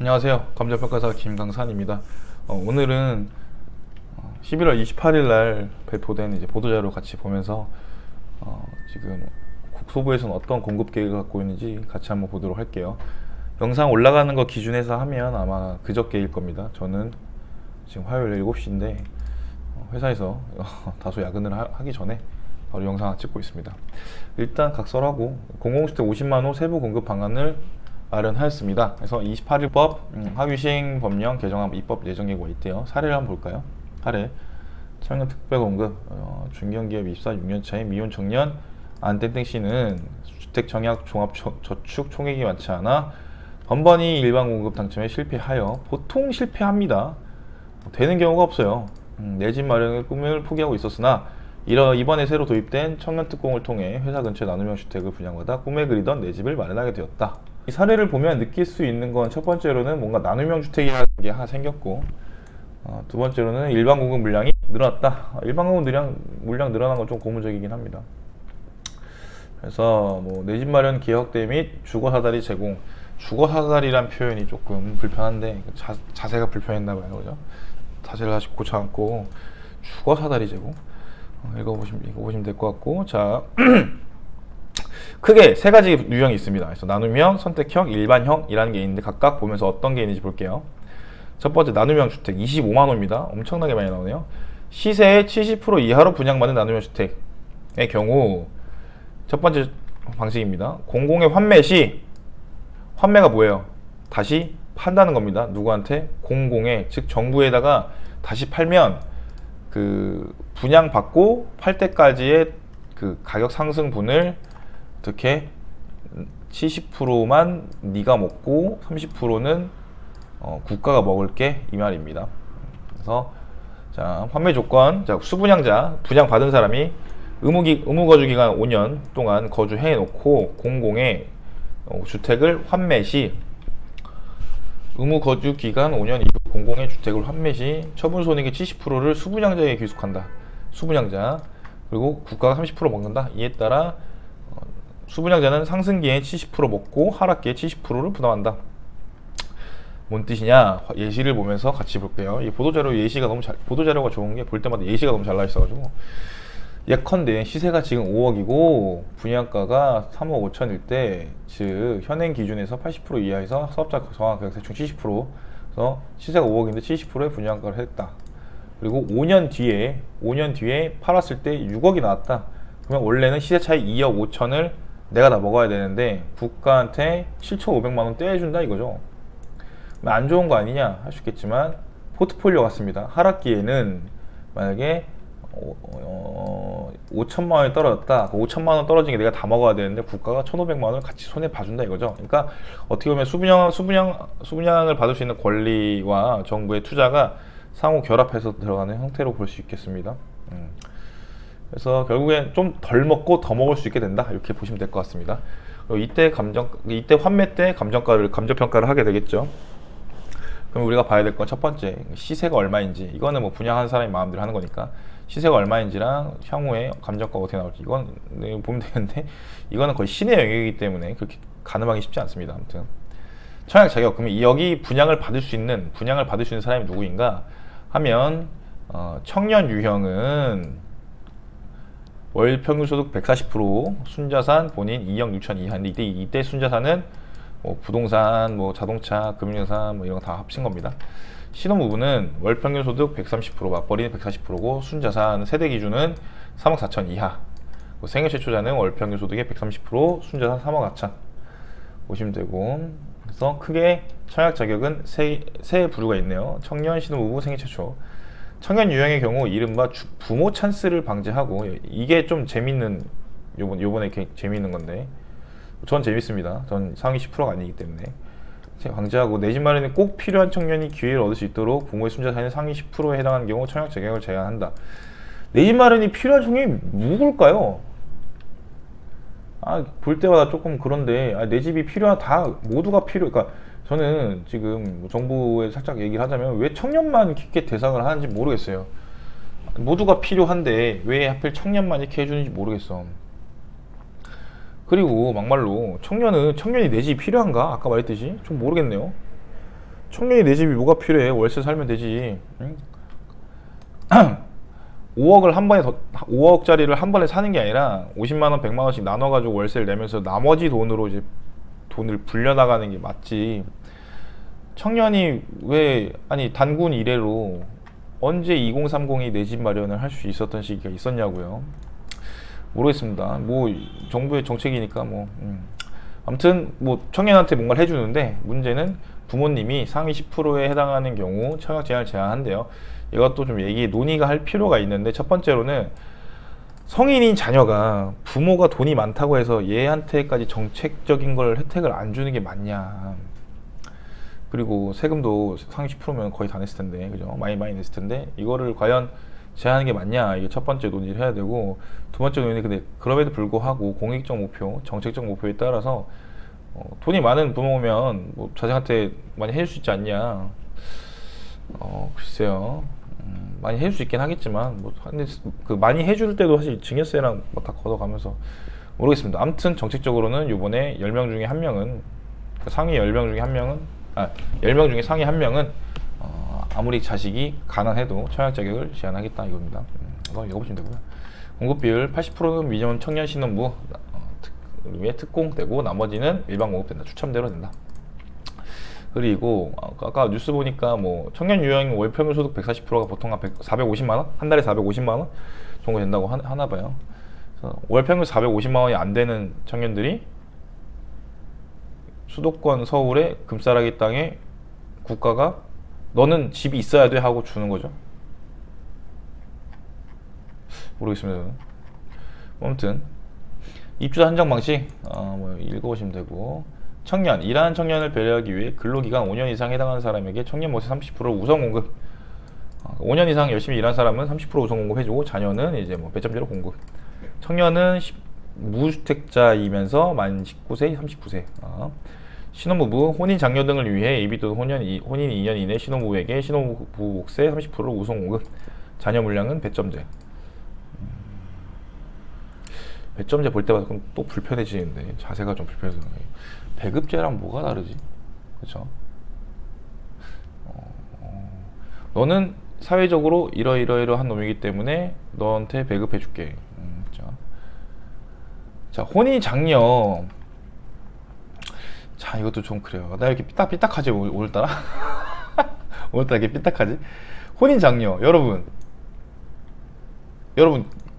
안녕하세요. 감정평가사 김강산입니다. 오늘은 11월 28일 날 배포된 이제 보도자료 같이 보면서 지금 국토부에서는 어떤 공급 계획을 갖고 있는지 같이 한번 보도록 할게요. 영상 올라가는 거 기준해서 하면 아마 그저께일 겁니다. 저는 지금 화요일 7시인데 회사에서 다소 야근을 하기 전에 바로 영상을 찍고 있습니다. 일단 각설하고 공공주택 50만호 세부 공급 방안을 마련하였습니다. 그래서 28일법 하위시행 법령 개정안 입법 예정 예고가 있대요. 사례를 한번 볼까요? 사례 청년 특별공급 중견기업 입사 6년차의 미혼 청년 안땡땡 씨는 주택 청약 종합 저축 총액이 많지 않아 번번이 일반 공급 당첨에 실패하여 보통 실패합니다. 되는 경우가 없어요. 내 집 마련의 꿈을 포기하고 있었으나 이번에 새로 도입된 청년 특공을 통해 회사 근처 나눔형 주택을 분양받아 꿈에 그리던 내 집을 마련하게 되었다. 이 사례를 보면 느낄 수 있는 건 첫 번째로는 뭔가 나눔형 주택이라는 게 하나 생겼고, 두 번째로는 일반 공급 물량이 늘어났다. 일반 공급 물량 늘어난 건 좀 고무적이긴 합니다. 그래서 뭐 내 집 마련 기획대 및 주거 사다리 제공, 주거 사다리란 표현이 조금 불편한데 자세가 불편했나봐요, 그죠? 자세를 다시 고쳐갖고 주거 사다리 제공 읽어보시면 될 것 같고, 자. 크게 세 가지 유형이 있습니다. 그래서 나눔형, 선택형, 일반형이라는 게 있는데 각각 보면서 어떤 게 있는지 볼게요. 첫 번째 나눔형 주택 25만호입니다. 엄청나게 많이 나오네요. 시세의 70% 이하로 분양받는 나눔형 주택의 경우 첫 번째 방식입니다. 공공의 환매 시, 환매가 뭐예요? 다시 판다는 겁니다. 누구한테? 공공에, 즉 정부에다가 다시 팔면 그 분양받고 팔 때까지의 그 가격 상승분을 어떻게 70%만 네가 먹고 30%는 국가가 먹을게, 이 말입니다. 그래서 자, 판매 조건, 자, 수분양자, 분양받은 사람이 의무거주 기간 5년 동안 거주해 놓고 공공의 주택을 환매 시, 의무거주 기간 5년 이후 공공의 주택을 환매 시 처분 손익의 70%를 수분양자에게 귀속한다. 수분양자. 그리고 국가가 30% 먹는다. 이에 따라 수분양자는 상승기에 70% 먹고 하락기에 70%를 부담한다. 뭔 뜻이냐? 예시를 보면서 같이 볼게요. 이 보도자료 예시가 보도자료가 좋은 게 볼 때마다 예시가 너무 잘 나와 있어가지고, 예컨대 시세가 지금 5억이고 분양가가 3억 5천일 때, 즉 현행 기준에서 80% 이하에서 사업자 정확하게 대충 70%에서 시세가 5억인데 70%의 분양가를 했다. 그리고 5년 뒤에 팔았을 때 6억이 나왔다. 그러면 원래는 시세 차이 2억 5천을 내가 다 먹어야 되는데 국가한테 7,500만원 떼준다 이거죠. 안 좋은 거 아니냐 할 수 있겠지만 포트폴리오 같습니다. 하락기에는 만약에 5천만원이 떨어졌다. 그 5천만원 떨어진 게 내가 다 먹어야 되는데 국가가 1,500만원을 같이 손에 봐준다 이거죠. 그러니까 어떻게 보면 수분양을 받을 수 있는 권리와 정부의 투자가 상호 결합해서 들어가는 형태로 볼 수 있겠습니다. 그래서 결국엔 좀 덜 먹고 더 먹을 수 있게 된다, 이렇게 보시면 될 것 같습니다. 이때 환매 때 감정평가를 하게 되겠죠. 그럼 우리가 봐야 될 건 첫 번째, 시세가 얼마인지. 이거는 뭐 분양하는 사람이 마음대로 하는 거니까 시세가 얼마인지랑 향후에 감정가가 어떻게 나올지 이건 보면 되는데, 이거는 거의 신의 영역이기 때문에 그렇게 가늠하기 쉽지 않습니다. 아무튼 청약 자격, 그러면 여기 분양을 받을 수 있는 사람이 누구인가 하면 청년 유형은 월 평균 소득 140%, 순자산 본인 2억 6천 이하인데, 이때 순자산은 뭐 부동산, 뭐 자동차, 금융자산 뭐 이런 거 다 합친 겁니다. 신혼부부는 월 평균 소득 130%, 맞벌이는 140%고 순자산 세대 기준은 3억 4천 이하. 생애 최초자는 월 평균 소득의 130%, 순자산 3억 4천 보시면 되고, 그래서 크게 청약 자격은 세 부류가 있네요. 청년, 신혼부부, 생애 최초. 청년 유형의 경우 이른바 부모 찬스를 방지하고, 이게 좀 요번에 재미있는 건데, 전 재밌습니다. 전 상위 10%가 아니기 때문에 방지하고, 내 집 마련에 꼭 필요한 청년이 기회를 얻을 수 있도록 부모의 순자산의 상위 10%에 해당하는 경우 청약 자격을 제한한다. 내 집 마련이 필요한 청년이 누굴까요? 볼 때마다 조금 그런데, 내 집이 모두가 그러니까 저는 지금 정부에 살짝 얘기를 하자면 왜 청년만 이렇게 대상을 하는지 모르겠어요. 모두가 필요한데 왜 하필 청년만 이렇게 해주는지 모르겠어. 그리고 막말로 청년이 내 집이 필요한가? 아까 말했듯이 좀 모르겠네요. 청년이 내 집이 뭐가 필요해? 월세 살면 되지. 응? 5억을 한 번에 5억짜리를 한 번에 사는 게 아니라 50만 원, 100만 원씩 나눠 가지고 월세를 내면서 나머지 돈으로 이제 돈을 불려 나가는 게 맞지. 청년이 왜 아니 단군 이래로 언제 2030이 내 집 마련을 할 수 있었던 시기가 있었냐고요. 모르겠습니다. 뭐 정부의 정책이니까 뭐 아무튼 뭐 청년한테 뭔가를 해주는데 문제는 부모님이 상위 10%에 해당하는 경우 청약 제한을 제한한대요. 이것도 좀 논의가 할 필요가 있는데, 첫 번째로는 성인인 자녀가 부모가 돈이 많다고 해서 얘한테까지 정책적인 걸 혜택을 안 주는 게 맞냐. 그리고 세금도 상위 10%면 거의 다 냈을 텐데, 그죠? 많이 냈을 텐데 이거를 과연 제한하는 게 맞냐, 이게 첫 번째 논의를 해야 되고, 두 번째 논의는 근데 그럼에도 불구하고 공익적 목표, 정책적 목표에 따라서 돈이 많은 부모면 뭐 자식한테 많이 해줄 수 있지 않냐. 글쎄요. 많이 해줄 수 있긴 하겠지만 뭐 근데 그 많이 해줄 때도 사실 증여세랑 뭐 다 걷어가면서 모르겠습니다. 아무튼 정책적으로는 요번에 10명 중에 한 명은, 그 상위 10명 중에 한 명은 10명 중에 상위 한 명은 아무리 자식이 가난해도 청약 자격을 제한하겠다 이겁니다. 이거 읽어보시면 되고요. 공급 비율 80%는 미혼 청년 신혼부 위에 특공되고 나머지는 일반 공급된다. 추첨대로 된다. 그리고 아까 뉴스 보니까 뭐 청년 유형 월 평균 소득 140%가 보통 한 450만 원? 한 달에 450만 원 정도 된다고 하나 봐요. 그래서 월 평균 450만 원이 안 되는 청년들이 수도권 서울의 금싸라기 땅에 국가가 너는 집이 있어야 돼 하고 주는 거죠. 모르겠습니다. 저는. 아무튼 입주자 한정 방식 뭐 읽어보시면 되고, 청년, 일하는 청년을 배려하기 위해 근로기간 5년 이상 해당하는 사람에게 청년 모세 30% 우선 공급. 5년 이상 열심히 일한 사람은 30% 우선 공급해주고, 자녀는 이제 뭐 배점제로 공급. 청년은 무주택자이면서 만 19세, 39세. 신혼부부, 혼인 장려 등을 위해 예비 또는 혼인 2년 이내 신혼부부에게 신혼부부 몫의 30%를 우선 공급. 자녀 물량은 배점제. 배점제 볼 때마다 또 불편해지는데, 자세가 좀 불편해서. 배급제랑 뭐가 다르지? 그렇죠? 너는 사회적으로 이러이러한 놈이기 때문에 너한테 배급해줄게. 자, 혼인 장려. 자, 이것도 좀 그래요. 나 이렇게 삐딱하지 오늘따라? 오늘따라 이렇게 삐딱하지? 혼인 장려. 여러분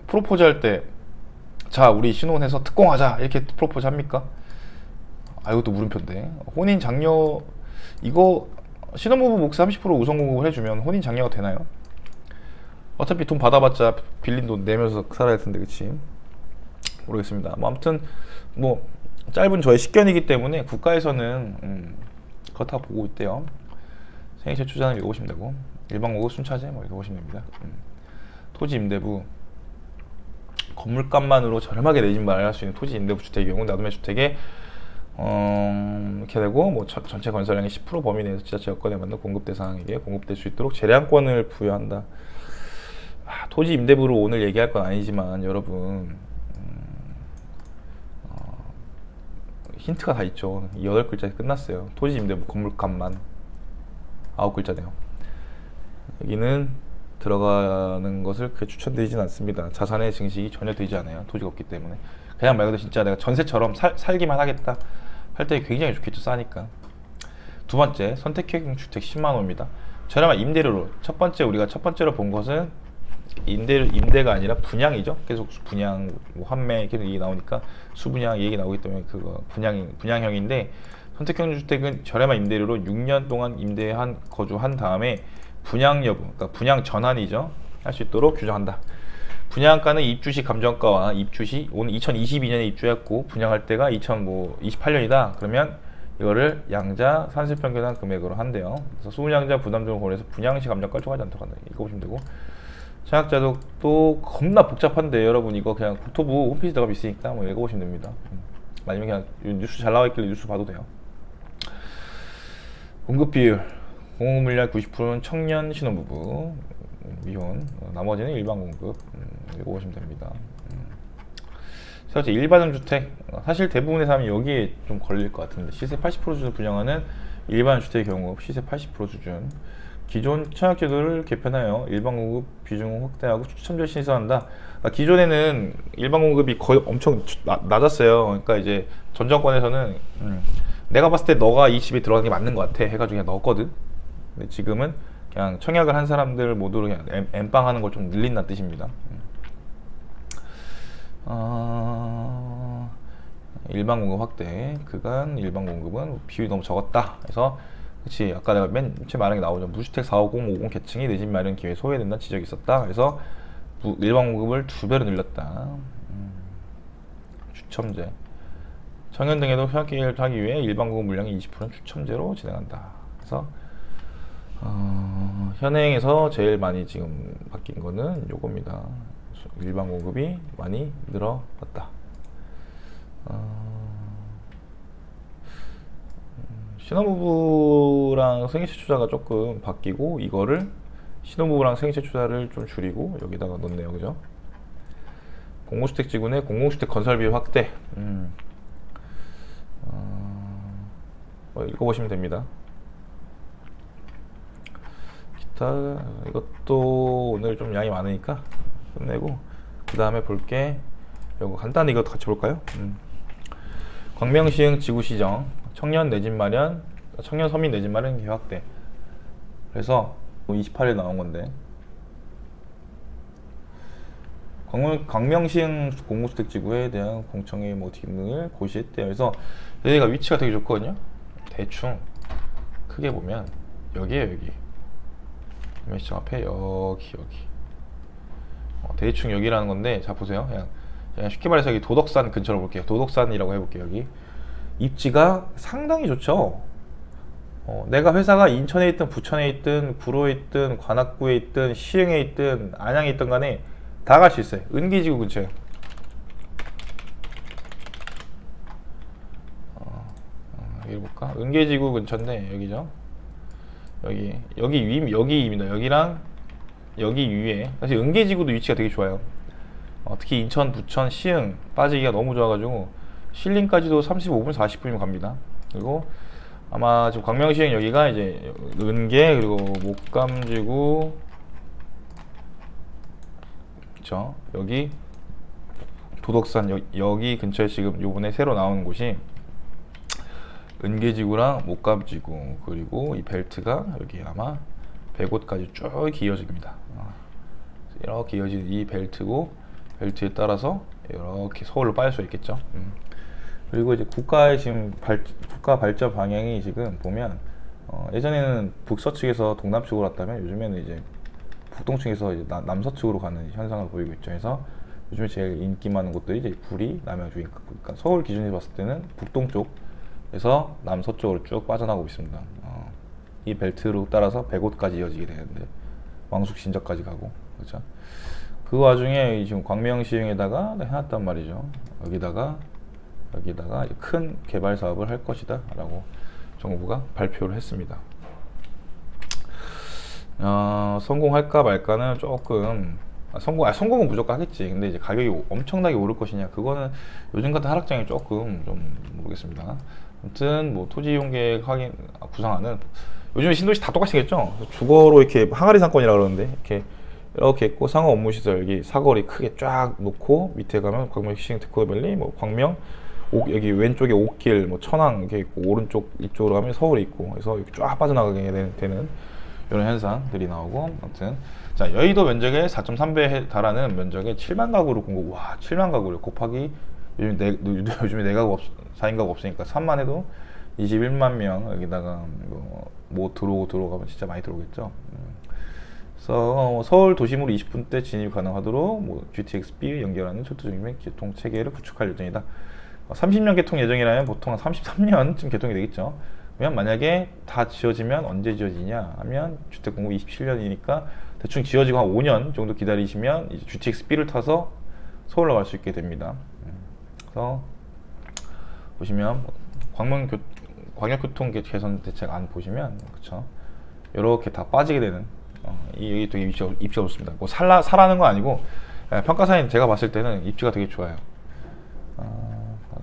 프로포즈 할 때, 자, 우리 신혼해서 특공하자 이렇게 프로포즈 합니까? 이것도 물음표인데. 혼인 장려, 이거 신혼부부 몫 30% 우선 공급을 해주면 혼인 장려가 되나요? 어차피 돈 받아봤자 빌린 돈 내면서 살아야 할 텐데, 그치? 모르겠습니다. 뭐 아무튼 뭐 짧은 저의 식견이기 때문에 국가에서는 그렇다고 보고 있대요. 생애체 투자는 읽어보시면 되고, 일반 공급 순차제 뭐 읽어보시면 됩니다. 토지 임대부, 건물값만으로 저렴하게 내 집 마련할 수 있는 토지 임대부 주택의 경우 나도매 주택에 이렇게 되고, 뭐 전체 건설량의 10% 범위 내에서 지자체 여건에 맞는 공급 대상에게 공급될 수 있도록 재량권을 부여한다. 토지 임대부로 오늘 얘기할 건 아니지만 여러분, 힌트가 다 있죠. 8글자에 끝났어요. 토지 임대부 건물값만 9글자네요. 여기는 들어가는 것을 그렇게 추천드리진 않습니다. 자산의 증식이 전혀 되지 않아요. 토지가 없기 때문에. 그냥 말 그대로 진짜 내가 전세처럼 살기만 하겠다 할 때 굉장히 좋겠죠. 싸니까. 두 번째, 선택형 주택 10만원입니다. 저렴한 임대료로, 우리가 첫 번째로 본 것은 임대가 아니라 분양이죠. 계속 분양, 뭐 환매 계속 얘기 나오니까 수분양 얘기 나오기 때문에 그거 분양형인데, 선택형 주택은 저렴한 임대료로 6년 동안 거주한 다음에 분양 여부, 그러니까 분양 전환이죠, 할 수 있도록 규정한다. 분양가는 입주시 감정가와 입주시, 오늘 2022년에 입주했고 분양할 때가 2028년이다. 그러면 이거를 양자 산술평균한 금액으로 한대요. 그래서 수분양자 부담 등을 고려해서 분양시 감정가를 초과하지 않도록 한다. 이거 보시면 되고, 청약자도 겁나 복잡한데 여러분 이거 그냥 국토부 홈페이지 들어가면 있으니까 뭐 읽어보시면 됩니다. 아니면 그냥 뉴스 잘 나와 있길래 뉴스 봐도 돼요. 공급 비율, 공급 물량 90%는 청년 신혼부부, 미혼, 나머지는 일반 공급. 읽어보시면 됩니다. 일반형 주택, 사실 대부분의 사람이 여기에 좀 걸릴 것 같은데, 시세 80% 수준 분양하는 일반 주택 경우 시세 80% 수준. 기존 청약제도를 개편하여 일반 공급 비중을 확대하고 추첨제를 신설한다. 기존에는 일반 공급이 거의 엄청 낮았어요. 그러니까 이제 전 정권에서는 내가 봤을 때 너가 이 집에 들어가는 게 맞는 것 같아 해가지고 그냥 넣었거든. 근데 지금은 그냥 청약을 한 사람들 모두로 그냥 엠빵하는 걸 좀 늘린다는 뜻입니다. 일반 공급 확대. 그간 일반 공급은 비율이 너무 적었다. 그래서 그치, 아까 내가 맨 처음 말한 게 나오죠. 무주택 450, 50 계층이 내 집 마련 기회에 소외된다는 지적이 있었다. 그래서 일반 공급을 2배로 늘렸다. 추첨제. 청년 등에도 협약을 하기 위해 일반 공급 물량의 20%는 추첨제로 진행한다. 그래서 현행에서 제일 많이 지금 바뀐 거는 요겁니다. 일반 공급이 많이 늘어났다. 신혼부부랑 생애채 투자가 조금 바뀌고, 이거를 신혼부부랑 생애채 투자를 좀 줄이고 여기다가 넣네요. 그죠? 공공주택지구 내 공공주택 건설비 확대. 읽어보시면 됩니다. 기타, 이것도 오늘 좀 양이 많으니까 끝내고, 그 다음에 볼게 이거 간단히 이것도 같이 볼까요? 광명시흥 지구시정 청년 내 집 마련, 청년 서민 내 집 마련 기회 확대. 그래서 28일 나온 건데, 광명시흥 공공주택지구에 대한 공청회 뭐 등을 고시했대요. 그래서 여기가 위치가 되게 좋거든요. 대충 크게 보면 여기에요. 여기 시청 앞에 여기 대충 여기라는 건데, 자 보세요. 그냥 쉽게 말해서 여기 도덕산 근처로 볼게요. 도덕산이라고 해볼게요. 여기 입지가 상당히 좋죠. 내가 회사가 인천에 있든 부천에 있든 구로에 있든 관악구에 있든 시흥에 있든 안양에 있든 간에 다 갈 수 있어요. 은기지구 근처에. 여기 볼까? 은계지구 근처인데 여기죠. 여기입니다. 여기랑 여기 위에. 사실 은계지구도 위치가 되게 좋아요. 특히 인천, 부천, 시흥 빠지기가 너무 좋아가지고 신림까지도 35분, 40분이면 갑니다. 그리고 아마 지금 광명시흥 여기가 이제 은계, 그리고 목감지구, 그쵸? 여기 도덕산 여기 근처에 지금 요번에 새로 나오는 곳이 은계지구랑 목감지구, 그리고 이 벨트가 여기 아마 100곳까지 쭉 이어집니다. 이렇게 이어진 이 벨트고, 벨트에 따라서 이렇게 서울로 빠질 수 있겠죠. 그리고 이제 국가의 지금 국가 발전 방향이 지금 보면 예전에는 북서측에서 동남쪽으로 왔다면 요즘에는 이제 북동쪽에서 이제 남서쪽으로 가는 현상을 보이고 있죠. 그래서 요즘에 제일 인기 많은 곳들이 이제 구리, 남양주, 그러니까 서울 기준으로 봤을 때는 북동쪽에서 남서쪽으로 쭉 빠져나가고 있습니다. 이 벨트로 따라서 100곳까지 이어지게 되는데, 왕숙 신전까지 가고, 그렇죠? 그 와중에 지금 광명시흥에다가 해놨단 말이죠. 여기다가 큰 개발 사업을 할 것이다 라고 정부가 발표를 했습니다. 성공할까 말까는 조금, 성공은 무조건 하겠지. 근데 이제 가격이 엄청나게 오를 것이냐, 그거는 요즘 같은 하락장이 조금 좀 모르겠습니다. 아무튼 뭐 토지 이용 계획 확인 구상하는, 요즘에 신도시 다 똑같이 생겼죠. 주거로 이렇게 항아리 상권이라 그러는데, 이렇게 있고, 상업 업무 시설 여기 사거리 크게 쫙 놓고, 밑에 가면 광명시흥 테크노밸리, 뭐 광명, 여기 왼쪽에 옥길, 뭐 천왕 이렇게 있고, 오른쪽 이쪽으로 가면 서울이 있고, 그래서 이렇게 쫙 빠져나가게 되는 이런 현상들이 나오고. 아무튼 자, 여의도 면적의 4.3배에 달하는 면적에 7만 가구를 공급. 와, 7만 가구를 곱하기 요즘에 4가구 4인 가구 없으니까 3만 해도 21만 명. 여기다가 뭐 들어가면 진짜 많이 들어오겠죠. 그래서 서울 도심으로 20분대 진입 가능하도록 뭐 GTX-B 연결하는 초토중심의 교통 체계를 구축할 예정이다. 30년 개통 예정이라면 보통 한 33년쯤 개통이 되겠죠. 그러면 만약에 다 지어지면 언제 지어지냐 하면 주택 공급 27년이니까 대충 지어지고 한 5년 정도 기다리시면 이제 GTX-B를 타서 서울로 갈 수 있게 됩니다. 그래서 보시면 광역교통 개선 대책 안 보시면, 그쵸, 이렇게 다 빠지게 되는, 여기 되게 입지가 좋습니다. 뭐 사라는 건 아니고, 평가사인 제가 봤을 때는 입지가 되게 좋아요.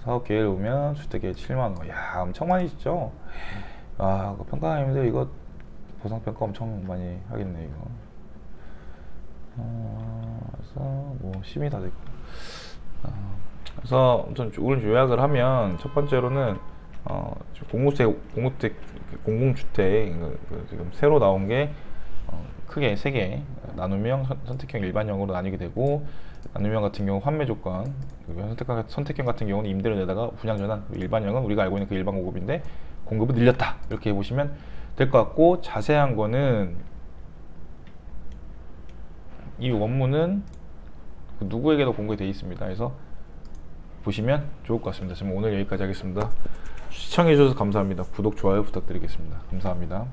사업 계획을 보면 주택에 7만 원, 야, 엄청 많이 짓죠. 아, 그 평가님들 이거 보상평가 엄청 많이 하겠네 이거. 그래서 뭐 심의 다 됐고. 그래서 아무튼 오늘 요약을 하면 첫 번째로는 공공주택 지금 새로 나온 게 크게 세 개, 나눔형, 선택형, 일반형으로 나뉘게 되고, 나눔형 같은 경우 환매 조건, 선택형 같은 경우는 임대료 내다가 분양 전환, 일반형은 우리가 알고 있는 그 일반 공급인데 공급을 늘렸다 이렇게 보시면 될 것 같고, 자세한 거는 이 원문은 누구에게도 공개되어 있습니다. 그래서 보시면 좋을 것 같습니다. 지금 오늘 여기까지 하겠습니다. 시청해 주셔서 감사합니다. 구독, 좋아요 부탁드리겠습니다. 감사합니다.